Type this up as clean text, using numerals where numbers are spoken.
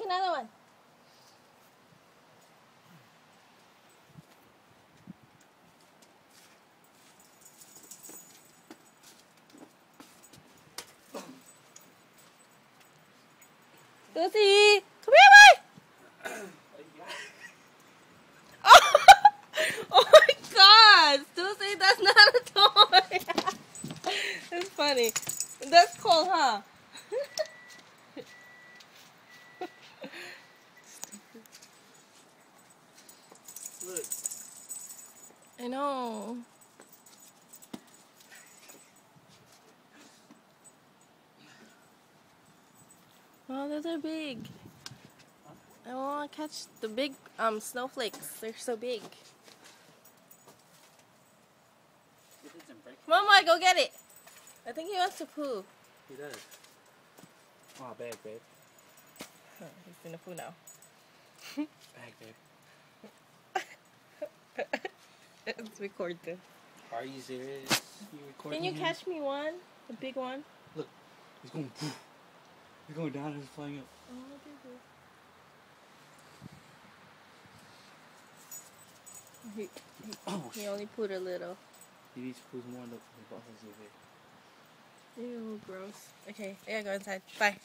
another one. Lucy, come here, boy. Oh my God, Lucy, that's not a toy. That's funny. That's cool, huh? Look. I know. Oh, those are big. I want to catch the big snowflakes. They're so big. Come on, Mike, go get it. I think he wants to poo. He does. Oh, bag, babe. Huh, he's gonna poo now. Bag, babe. Let's record this. Are you serious? You recording Can you him? catch me one? The big one? Look, he's going poof. He's going down and he's flying up. Oh, he only put a little. He needs to put more in the bottles of it. Ew, gross. Okay, I gotta go inside. Bye.